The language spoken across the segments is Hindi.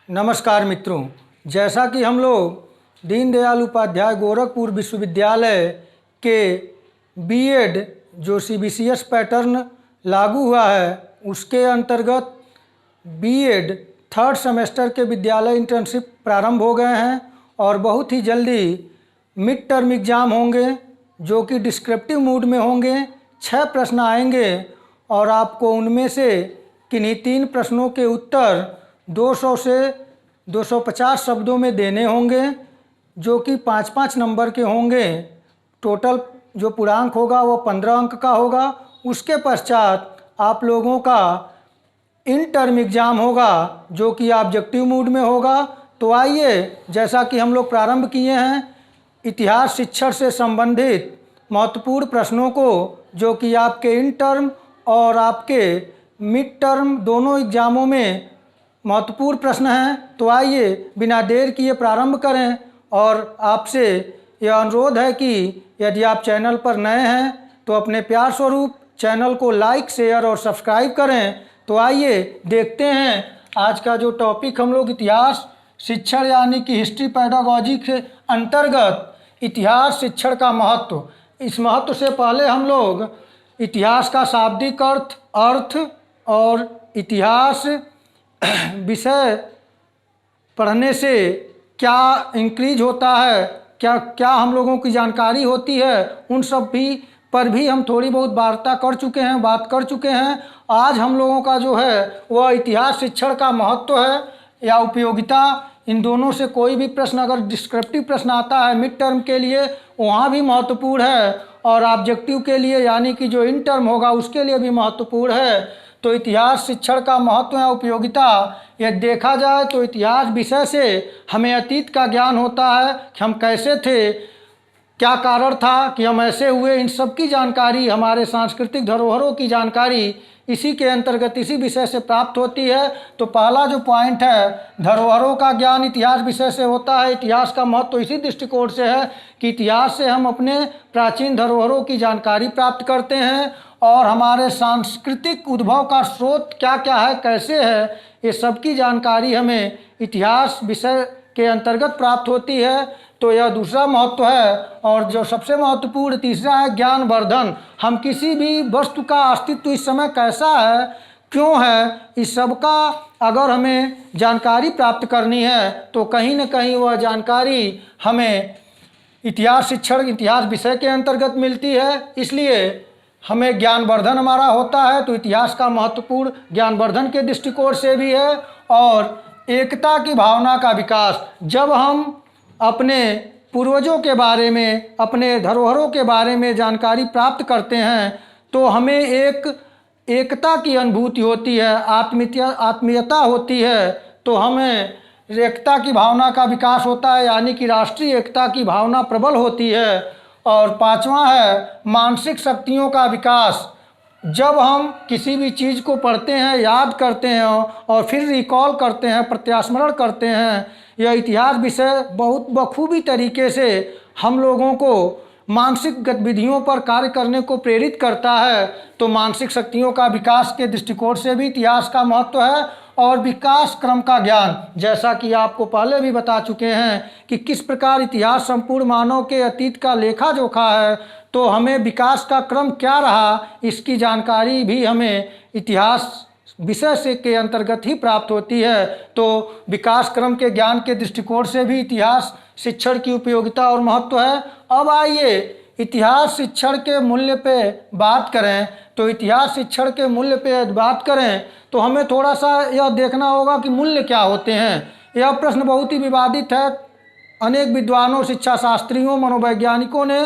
नमस्कार मित्रों, जैसा कि हम लोग दीनदयाल उपाध्याय गोरखपुर विश्वविद्यालय के बीएड जो सीबीसीएस पैटर्न लागू हुआ है उसके अंतर्गत बीएड थर्ड सेमेस्टर के विद्यालय इंटर्नशिप प्रारंभ हो गए हैं और बहुत ही जल्दी मिड टर्म एग्ज़ाम होंगे जो कि डिस्क्रिप्टिव मूड में होंगे। 6 प्रश्न आएंगे और आपको उनमें से किन्हीं 3 प्रश्नों के उत्तर 200 से 250 शब्दों में देने होंगे जो कि 5-5 नंबर के होंगे। टोटल जो पूर्णांक होगा वो 15 अंक का होगा। उसके पश्चात आप लोगों का इन टर्म एग्ज़ाम होगा जो कि ऑब्जेक्टिव मूड में होगा। तो आइए, जैसा कि हम लोग प्रारंभ किए हैं, इतिहास शिक्षण से संबंधित महत्वपूर्ण प्रश्नों को जो कि आपके इन टर्म और आपके मिड टर्म दोनों एग्ज़ामों में महत्वपूर्ण प्रश्न हैं। तो आइए बिना देर किए प्रारंभ करें और आपसे यह अनुरोध है कि यदि आप चैनल पर नए हैं तो अपने प्यार स्वरूप चैनल को लाइक, शेयर और सब्सक्राइब करें। तो आइए देखते हैं आज का जो टॉपिक हम लोग इतिहास शिक्षण यानी कि हिस्ट्री पेडागॉजी के अंतर्गत इतिहास शिक्षण का महत्व। इस महत्व से पहले हम लोग इतिहास का शाब्दिक अर्थ और इतिहास विषय पढ़ने से क्या इंक्रीज होता है, क्या क्या हम लोगों की जानकारी होती है, उन सब पर भी हम थोड़ी बहुत बात कर चुके हैं। आज हम लोगों का जो है वह इतिहास शिक्षण का महत्व है या उपयोगिता। इन दोनों से कोई भी प्रश्न अगर डिस्क्रिप्टिव प्रश्न आता है मिड टर्म के लिए वहाँ भी महत्वपूर्ण है और ऑब्जेक्टिव के लिए यानी कि जो इन टर्म होगा उसके लिए भी महत्वपूर्ण है। तो इतिहास शिक्षण का महत्व या उपयोगिता यह देखा जाए तो इतिहास विषय से हमें अतीत का ज्ञान होता है कि हम कैसे थे, क्या कारण था कि हम ऐसे हुए, इन सब की जानकारी, हमारे सांस्कृतिक धरोहरों की जानकारी इसी के अंतर्गत इसी विषय से प्राप्त होती है। तो पहला जो पॉइंट है, धरोहरों का ज्ञान इतिहास विषय से होता है। इतिहास का महत्व इसी दृष्टिकोण से है कि इतिहास से हम अपने प्राचीन धरोहरों की जानकारी प्राप्त करते हैं और हमारे सांस्कृतिक उद्भव का स्रोत क्या क्या है, कैसे है, ये सब की जानकारी हमें इतिहास विषय के अंतर्गत प्राप्त होती है। तो यह दूसरा महत्व है। और जो सबसे महत्वपूर्ण तीसरा है ज्ञानवर्धन। हम किसी भी वस्तु का अस्तित्व इस समय कैसा है, क्यों है, इस सब का अगर हमें जानकारी प्राप्त करनी है तो कहीं न कहीं वह जानकारी हमें इतिहास शिक्षण इतिहास विषय के अंतर्गत मिलती है। इसलिए हमें ज्ञानवर्धन हमारा होता है। तो इतिहास का महत्वपूर्ण ज्ञानवर्धन के दृष्टिकोण से भी है। और एकता की भावना का विकास, जब हम अपने पूर्वजों के बारे में, अपने धरोहरों के बारे में जानकारी प्राप्त करते हैं तो हमें एकता की अनुभूति होती है, आत्मीयता होती है। तो हमें एकता की भावना का विकास होता है यानी कि राष्ट्रीय एकता की भावना प्रबल होती है। और 5वां है मानसिक शक्तियों का विकास। जब हम किसी भी चीज़ को पढ़ते हैं, याद करते हैं और फिर रिकॉल करते हैं, प्रत्यास्मरण करते हैं, यह इतिहास विषय बहुत बखूबी तरीके से हम लोगों को मानसिक गतिविधियों पर कार्य करने को प्रेरित करता है। तो मानसिक शक्तियों का विकास के दृष्टिकोण से भी इतिहास का महत्व है। और विकास क्रम का ज्ञान, जैसा कि आपको पहले भी बता चुके हैं कि किस प्रकार इतिहास संपूर्ण मानव के अतीत का लेखा जोखा है, तो हमें विकास का क्रम क्या रहा इसकी जानकारी भी हमें इतिहास विषय से के अंतर्गत ही प्राप्त होती है। तो विकास क्रम के ज्ञान के दृष्टिकोण से भी इतिहास शिक्षण की उपयोगिता और महत्व है। अब आइए इतिहास शिक्षण के मूल्य पे बात करें। तो इतिहास शिक्षण के मूल्य पे बात करें तो हमें थोड़ा सा यह देखना होगा कि मूल्य क्या होते हैं। यह प्रश्न बहुत ही विवादित है। अनेक विद्वानों, शिक्षा शास्त्रियों, मनोवैज्ञानिकों ने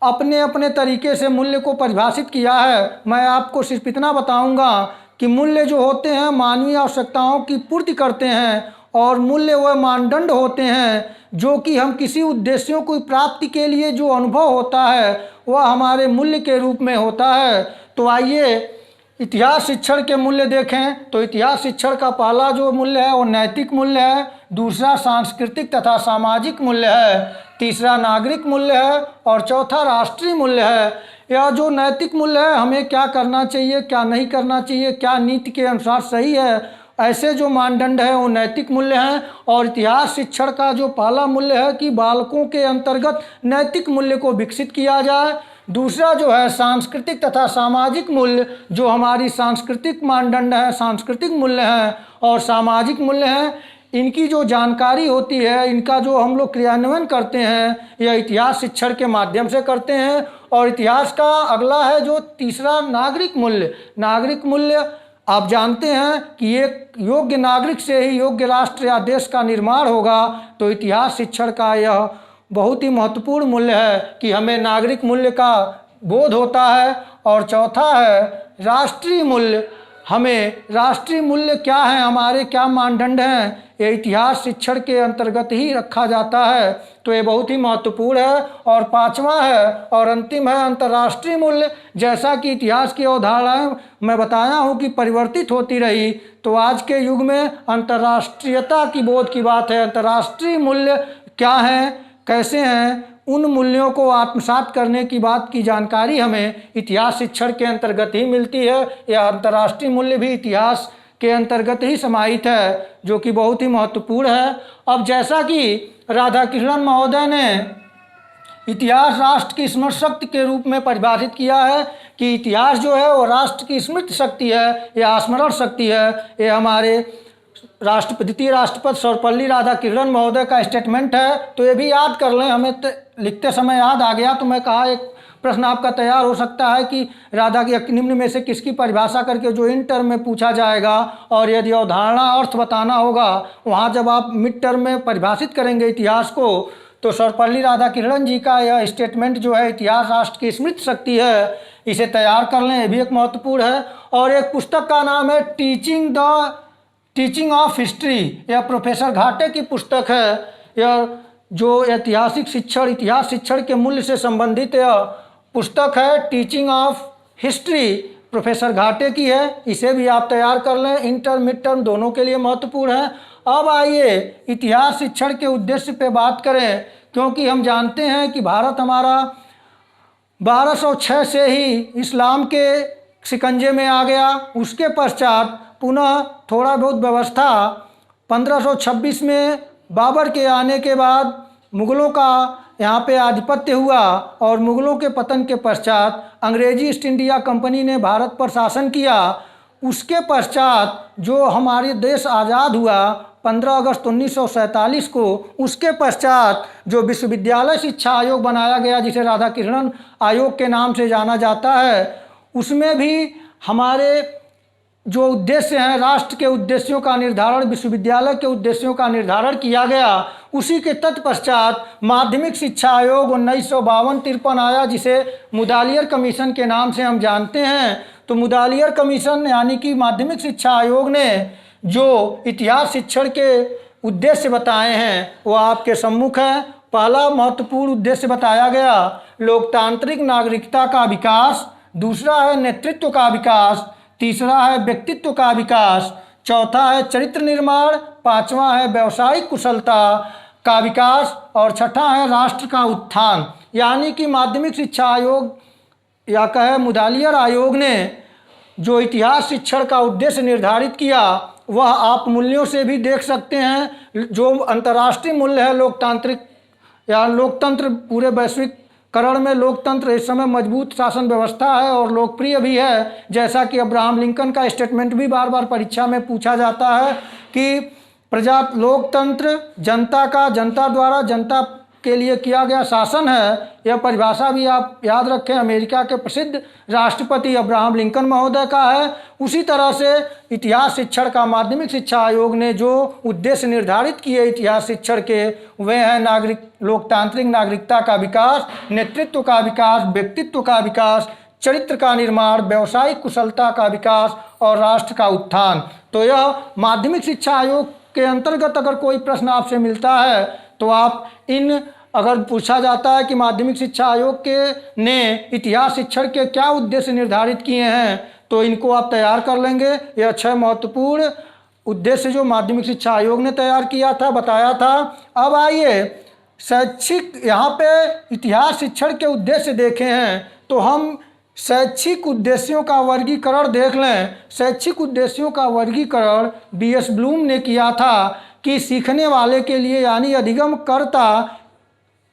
अपने अपने तरीके से मूल्य को परिभाषित किया है। मैं आपको सिर्फ इतना बताऊंगा कि मूल्य जो होते हैं मानवीय आवश्यकताओं की पूर्ति करते हैं और मूल्य वह मानदंड होते हैं जो कि हम किसी उद्देश्यों की प्राप्ति के लिए जो अनुभव होता है वह हमारे मूल्य के रूप में होता है। तो आइए इतिहास शिक्षण के मूल्य देखें। तो इतिहास शिक्षण का पहला जो मूल्य है वो नैतिक मूल्य है, दूसरा सांस्कृतिक तथा सामाजिक मूल्य है, तीसरा नागरिक मूल्य है और चौथा राष्ट्रीय मूल्य है। यह जो नैतिक मूल्य है, हमें क्या करना चाहिए, क्या नहीं करना चाहिए, क्या नीति के अनुसार सही है ऐसे जो मानदंड है वो नैतिक मूल्य हैं। और इतिहास शिक्षण का जो पहला मूल्य है कि बालकों के अंतर्गत नैतिक मूल्य को विकसित किया जाए। दूसरा जो है सांस्कृतिक तथा सामाजिक मूल्य, जो हमारी सांस्कृतिक मानदंड है, सांस्कृतिक मूल्य हैं और सामाजिक मूल्य हैं, इनकी जो जानकारी होती है, इनका जो हम लोग क्रियान्वयन करते हैं, यह इतिहास शिक्षण के माध्यम से करते हैं। और इतिहास का अगला है जो तीसरा नागरिक मूल्य। नागरिक मूल्य आप जानते हैं कि एक योग्य नागरिक से ही योग्य राष्ट्र या देश का निर्माण होगा। तो इतिहास शिक्षण का यह बहुत ही महत्वपूर्ण मूल्य है कि हमें नागरिक मूल्य का बोध होता है। और चौथा है राष्ट्रीय मूल्य। हमें राष्ट्रीय मूल्य क्या है, हमारे क्या मानदंड हैं, ये इतिहास शिक्षण के अंतर्गत ही रखा जाता है। तो ये बहुत ही महत्वपूर्ण है। और पांचवा है और अंतिम है अंतर्राष्ट्रीय मूल्य। जैसा कि इतिहास की अवधारणाएं मैं बताया हूँ कि परिवर्तित होती रही, तो आज के युग में अंतर्राष्ट्रीयता की बोध की बात है। अंतर्राष्ट्रीय मूल्य क्या हैं, कैसे हैं, उन मूल्यों को आत्मसात करने की बात की जानकारी हमें इतिहास शिक्षण के अंतर्गत ही मिलती है। यह अंतर्राष्ट्रीय मूल्य भी इतिहास के अंतर्गत ही समाहित है, जो कि बहुत ही महत्वपूर्ण है। अब जैसा कि राधाकृष्णन महोदय ने इतिहास राष्ट्र की स्मृति शक्ति के रूप में परिभाषित किया है कि इतिहास जो है वो राष्ट्र की स्मृति शक्ति है या स्मरण शक्ति है। ये हमारे द्वितीय राष्ट्रपति सर्वपल्ली राधाकृष्णन महोदय का स्टेटमेंट है। तो ये भी याद कर लें, हमें लिखते समय याद आ गया तो मैं कहा एक प्रश्न आपका तैयार हो सकता है कि राधा की निम्न में से किसकी परिभाषा करके जो इन टर्म में पूछा जाएगा, और यदि अवधारणा अर्थ बताना होगा वहाँ जब आप मिड टर्म में परिभाषित करेंगे इतिहास को, तो सर्वपल्ली राधाकृष्णन जी का यह स्टेटमेंट जो है इतिहास राष्ट्र की स्मृति शक्ति है, इसे तैयार कर लें, ये भी एक महत्वपूर्ण है। और एक पुस्तक का नाम है टीचिंग ऑफ हिस्ट्री, यह प्रोफेसर घाटे की पुस्तक है। यह जो ऐतिहासिक शिक्षण, इतिहास शिक्षण के मूल्य से संबंधित यह पुस्तक है टीचिंग ऑफ हिस्ट्री, प्रोफेसर घाटे की है। इसे भी आप तैयार कर लें, इंटर मिड टर्म दोनों के लिए महत्वपूर्ण है। अब आइए इतिहास शिक्षण के उद्देश्य पे बात करें, क्योंकि हम जानते हैं कि भारत हमारा 1206 से ही इस्लाम के शिकंजे में आ गया। उसके पश्चात पुनः थोड़ा बहुत व्यवस्था 1526 में बाबर के आने के बाद मुग़लों का यहाँ पे आधिपत्य हुआ, और मुग़लों के पतन के पश्चात अंग्रेजी ईस्ट इंडिया कंपनी ने भारत पर शासन किया। उसके पश्चात जो हमारे देश आज़ाद हुआ 15 अगस्त 1947 को, उसके पश्चात जो विश्वविद्यालय शिक्षा आयोग बनाया गया, जिसे राधाकृष्णन आयोग के नाम से जाना जाता है, उसमें भी हमारे जो उद्देश्य हैं, राष्ट्र के उद्देश्यों का निर्धारण, विश्वविद्यालय के उद्देश्यों का निर्धारण किया गया। उसी के तत्पश्चात माध्यमिक शिक्षा आयोग 1952-53 आया, जिसे मुदालियर कमीशन के नाम से हम जानते हैं। तो मुदालियर कमीशन यानी कि माध्यमिक शिक्षा आयोग ने जो इतिहास शिक्षण के उद्देश्य बताए हैं वो आपके सम्मुख हैं। पहला महत्वपूर्ण उद्देश्य बताया गया लोकतांत्रिक नागरिकता का विकास, दूसरा है नेतृत्व का विकास, तीसरा है व्यक्तित्व का विकास, चौथा है चरित्र निर्माण, पांचवा है व्यावसायिक कुशलता का विकास, और छठा है राष्ट्र का उत्थान। यानी कि माध्यमिक शिक्षा आयोग या कहे मुदालियर आयोग ने जो इतिहास शिक्षण का उद्देश्य निर्धारित किया वह आप मूल्यों से भी देख सकते हैं। जो अंतर्राष्ट्रीय मूल्य है लोकतांत्रिक या लोकतंत्र, पूरे वैश्विकरण में लोकतंत्र इस समय मजबूत शासन व्यवस्था है और लोकप्रिय भी है। जैसा कि अब्राहम लिंकन का स्टेटमेंट भी बार बार परीक्षा में पूछा जाता है कि लोकतंत्र जनता द्वारा जनता के लिए किया गया शासन है। यह परिभाषा भी आप याद रखें, अमेरिका के प्रसिद्ध राष्ट्रपति अब्राहम लिंकन महोदय का है। उसी तरह से इतिहास शिक्षण का माध्यमिक शिक्षा आयोग ने जो उद्देश्य निर्धारित किए इतिहास शिक्षण के, वे हैं लोकतांत्रिक नागरिकता का विकास, नेतृत्व का विकास, व्यक्तित्व का विकास, चरित्र का निर्माण, व्यावसायिक कुशलता का विकास और राष्ट्र का उत्थान। तो यह माध्यमिक शिक्षा आयोग के अंतर्गत अगर कोई प्रश्न आपसे मिलता है तो आप अगर पूछा जाता है कि माध्यमिक शिक्षा आयोग के ने इतिहास शिक्षण के क्या उद्देश्य निर्धारित किए हैं, तो इनको आप तैयार कर लेंगे। यह 6 महत्वपूर्ण उद्देश्य जो माध्यमिक शिक्षा आयोग ने तैयार किया था, बताया था। अब आइए शैक्षिक यहाँ पे इतिहास शिक्षण के उद्देश्य देखे हैं, तो हम शैक्षिक उद्देश्यों का वर्गीकरण देख लें। शैक्षिक उद्देश्यों का वर्गीकरण बीएस ब्लूम ने किया था कि सीखने वाले के लिए यानी अधिगमकर्ता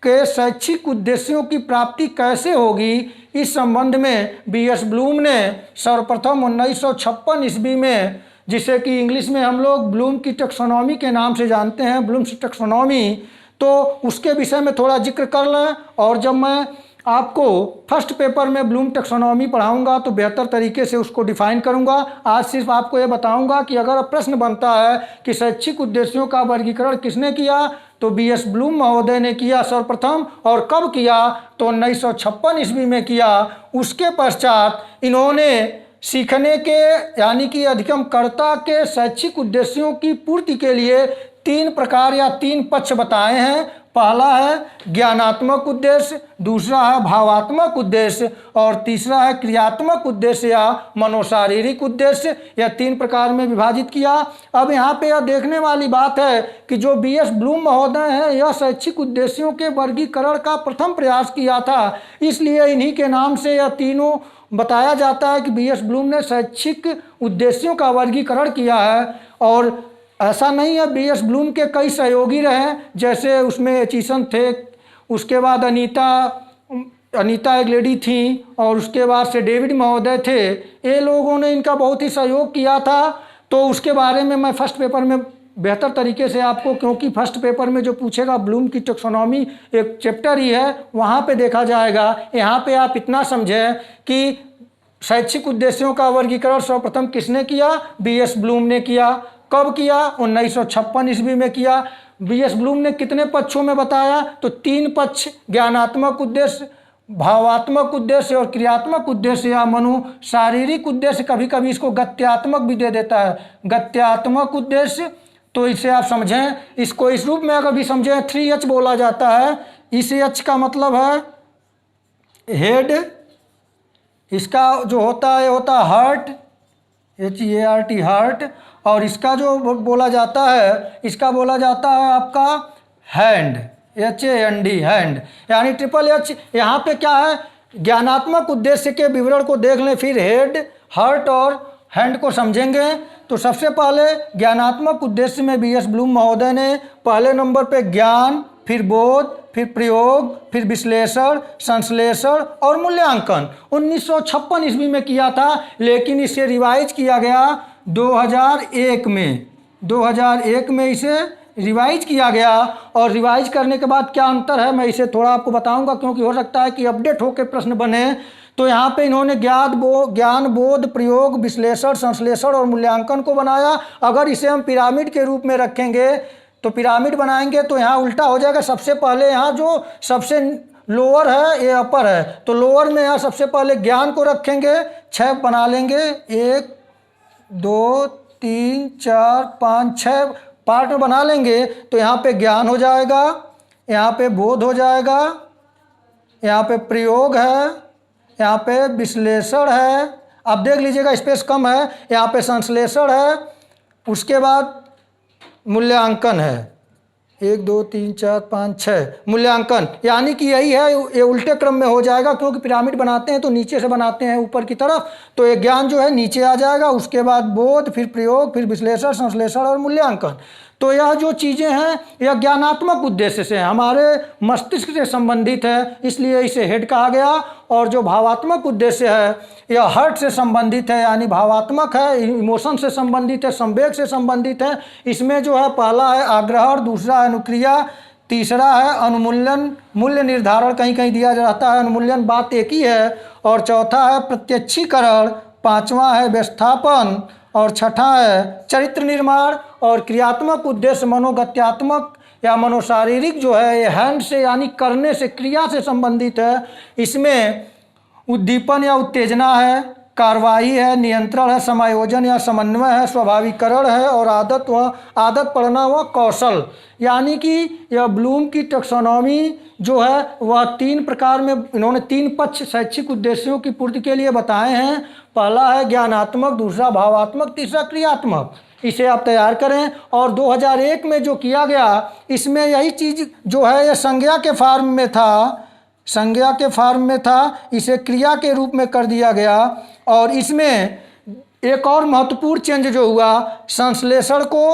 के शैक्षिक उद्देश्यों की प्राप्ति कैसे होगी। इस संबंध में बीएस ब्लूम ने सर्वप्रथम 1956 ईस्वी में, जिसे कि इंग्लिश में हम लोग ब्लूम की टैक्सोनॉमी के नाम से जानते हैं, ब्लूम्स टैक्सोनॉमी, तो उसके विषय में थोड़ा जिक्र कर लें। और जब मैं आपको फर्स्ट पेपर में ब्लूम टैक्सोनॉमी पढ़ाऊंगा तो बेहतर तरीके से उसको डिफाइन करूंगा। आज सिर्फ आपको ये बताऊंगा कि अगर प्रश्न बनता है कि शैक्षिक उद्देश्यों का वर्गीकरण किसने किया, तो बीएस ब्लूम महोदय ने किया सर्वप्रथम। और कब किया, तो 1956 ईस्वी में किया। उसके पश्चात इन्होंने सीखने के यानी कि अधिगमकर्ता के शैक्षिक उद्देश्यों की पूर्ति के लिए 3 प्रकार या 3 पक्ष बताए हैं। पहला है ज्ञानात्मक उद्देश्य, दूसरा है भावात्मक उद्देश्य और तीसरा है क्रियात्मक उद्देश्य या मनोशारीरिक उद्देश्य। यह 3 प्रकार में विभाजित किया। अब यहाँ पे यह देखने वाली बात है कि जो बीएस ब्लूम महोदय हैं, यह शैक्षिक उद्देश्यों के वर्गीकरण का प्रथम प्रयास किया था, इसलिए इन्हीं के नाम से यह तीनों बताया जाता है कि बीएस ब्लूम ने शैक्षिक उद्देश्यों का वर्गीकरण किया है। और ऐसा नहीं है, बीएस ब्लूम के कई सहयोगी रहे, जैसे उसमें एचिसन थे, उसके बाद अनीता एक लेडी थी, और उसके बाद से डेविड महोदय थे। ये लोगों ने इनका बहुत ही सहयोग किया था। तो उसके बारे में मैं फर्स्ट पेपर में बेहतर तरीके से आपको, क्योंकि फर्स्ट पेपर में जो पूछेगा ब्लूम की टैक्सोनॉमी एक चैप्टर ही है, वहाँ पे देखा जाएगा। यहाँ पे आप इतना समझें कि शैक्षिक उद्देश्यों का वर्गीकरण सर्वप्रथम किसने किया, बीएस ब्लूम ने किया। कब किया, 1956 ईस्वी में किया। बीएस ब्लूम ने कितने पक्षों में बताया, तो 3 पक्ष, ज्ञानात्मक उद्देश्य, भावात्मक उद्देश्य और क्रियात्मक उद्देश्य या मनो शारीरिक उद्देश्य। कभी कभी इसको गत्यात्मक भी दे देता है, गत्यात्मक उद्देश्य। तो इसे आप समझें, इसको इस रूप में अगर भी समझें, 3H बोला जाता है। इस H का मतलब है हेड, इसका जो होता है होता है हार्ट, HEART हार्ट, और इसका जो बोला जाता है, इसका बोला जाता है आपका हैंड, HAND हैंड, यानी ट्रिपल H। यहाँ पे क्या है, ज्ञानात्मक उद्देश्य के विवरण को देख लें, फिर हेड, हार्ट और हैंड को समझेंगे। तो सबसे पहले ज्ञानात्मक उद्देश्य में बीएस ब्लूम महोदय ने पहले नंबर पे ज्ञान, फिर बोध, फिर प्रयोग, फिर विश्लेषण, संश्लेषण और मूल्यांकन 1956 ईस्वी में किया था, लेकिन इसे रिवाइज किया गया 2001 में। 2001 में इसे रिवाइज किया गया। और रिवाइज करने के बाद क्या अंतर है, मैं इसे थोड़ा आपको बताऊंगा, क्योंकि हो सकता है कि अपडेट होकर प्रश्न बने। तो यहाँ पे इन्होंने ज्ञान, बोध, प्रयोग, विश्लेषण, संश्लेषण और मूल्यांकन को बनाया। अगर इसे हम पिरामिड के रूप में रखेंगे, तो पिरामिड बनाएंगे तो यहाँ उल्टा हो जाएगा। सबसे पहले यहाँ जो सबसे लोअर है ये अपर है, तो लोअर में यहाँ सबसे पहले ज्ञान को रखेंगे, 6 बना लेंगे, 1 2 3 4 5 6 पार्ट में बना लेंगे। तो यहाँ पे ज्ञान हो जाएगा, यहाँ पे बोध हो जाएगा, यहाँ पे प्रयोग है, यहाँ पे विश्लेषण है। अब देख लीजिएगा स्पेस कम है, यहाँ पे संश्लेषण है, उसके बाद मूल्यांकन है, 1 2 3 4 5 6 मूल्यांकन। यानी कि यही है, ये उल्टे क्रम में हो जाएगा, क्योंकि पिरामिड बनाते हैं तो नीचे से बनाते हैं ऊपर की तरफ। तो ये ज्ञान जो है नीचे आ जाएगा, उसके बाद बोध, फिर प्रयोग, फिर विश्लेषण, संश्लेषण और मूल्यांकन। तो यह जो चीज़ें हैं यह ज्ञानात्मक उद्देश्य से हमारे मस्तिष्क से संबंधित है, इसलिए इसे हेड कहा गया। और जो भावात्मक उद्देश्य है यह हार्ट से संबंधित है, यानी भावात्मक है, इमोशन से संबंधित है, संवेग से संबंधित है। इसमें जो है पहला है आग्रहण, दूसरा है अनुक्रिया, तीसरा है अनुमूल्यन, मूल्य निर्धारण कहीं कहीं दिया जाता है, अनुमूल्यन बात एक ही है, और चौथा है प्रत्यक्षीकरण, पांचवा है व्यवस्थापन, और छठा है चरित्र निर्माण। और क्रियात्मक उद्देश्य मनोगत्यात्मक या मनोशारीरिक जो है ये हैंड से यानी करने से, क्रिया से संबंधित है। इसमें उद्दीपन या उत्तेजना है, कार्रवाई है, नियंत्रण है, समायोजन या समन्वय है, स्वाभाविकरण है, और आदत पड़ना व कौशल। यानी कि यह ब्लूम की टैक्सोनॉमी जो है वह 3 प्रकार में, इन्होंने 3 पक्ष शैक्षिक उद्देश्यों की पूर्ति के लिए बताए हैं। पहला है ज्ञानात्मक, दूसरा भावात्मक, तीसरा क्रियात्मक। इसे आप तैयार करें। और 2001 में जो किया गया इसमें यही चीज़ जो है यह संज्ञा के फॉर्म में था, संज्ञा के फॉर्म में था, इसे क्रिया के रूप में कर दिया गया। और इसमें एक और महत्वपूर्ण चेंज जो हुआ, संश्लेषण को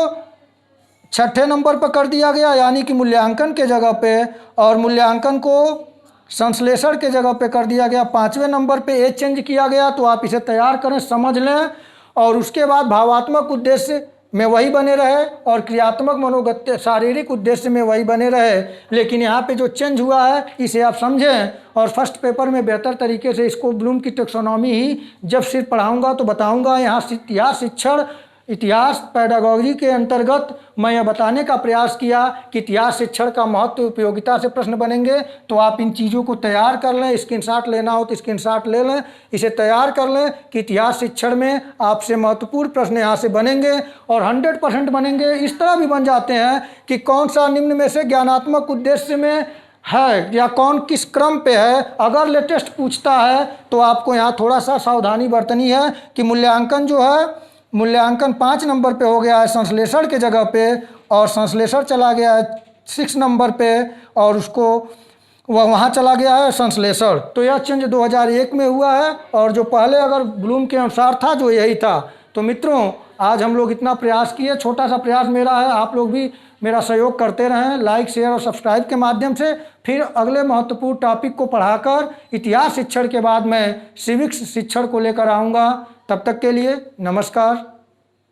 6ठे नंबर पर कर दिया गया, यानी कि मूल्यांकन के जगह पे, और मूल्यांकन को संश्लेषण के जगह पे कर दिया गया 5वें नंबर पे। ये चेंज किया गया, तो आप इसे तैयार करें, समझ लें, और उसके बाद भावात्मक उद्देश्य में वही बने रहे और क्रियात्मक मनोगत शारीरिक उद्देश्य में वही बने रहे। लेकिन यहाँ पे जो चेंज हुआ है इसे आप समझें, और फर्स्ट पेपर में बेहतर तरीके से इसको ब्लूम की टैक्सोनॉमी ही जब सिर्फ पढ़ाऊँगा तो बताऊँगा। यहाँ इतिहास शिक्षण, इतिहास पैडागॉजी के अंतर्गत मैं यह बताने का प्रयास किया कि इतिहास शिक्षण का महत्व उपयोगिता से प्रश्न बनेंगे, तो आप इन चीज़ों को तैयार कर लें। स्क्रीनशॉट लेना हो तो स्क्रीनशॉट ले लें, इसे तैयार कर लें कि इतिहास शिक्षण में आपसे महत्वपूर्ण प्रश्न यहाँ से बनेंगे और 100% बनेंगे। इस तरह भी बन जाते हैं कि कौन सा निम्न में से ज्ञानात्मक उद्देश्य में है या कौन किस क्रम पे है। अगर लेटेस्ट पूछता है तो आपको यहाँ थोड़ा सा सावधानी बरतनी है कि मूल्यांकन जो है, मूल्यांकन 5 नंबर पे हो गया है संश्लेषण के जगह पे, और संश्लेषण चला गया है 6 नंबर पे, और उसको वहाँ चला गया है संश्लेषण। तो यह चेंज 2001 में हुआ है, और जो पहले अगर ब्लूम के अनुसार था जो यही था। तो मित्रों, आज हम लोग इतना प्रयास किए, छोटा सा प्रयास मेरा है, आप लोग भी मेरा सहयोग करते रहें लाइक शेयर और सब्सक्राइब के माध्यम से। फिर अगले महत्वपूर्ण टॉपिक को पढ़ाकर इतिहास शिक्षण के बाद मैं सिविक्स शिक्षण को लेकर आऊँगा। तब तक के लिए नमस्कार।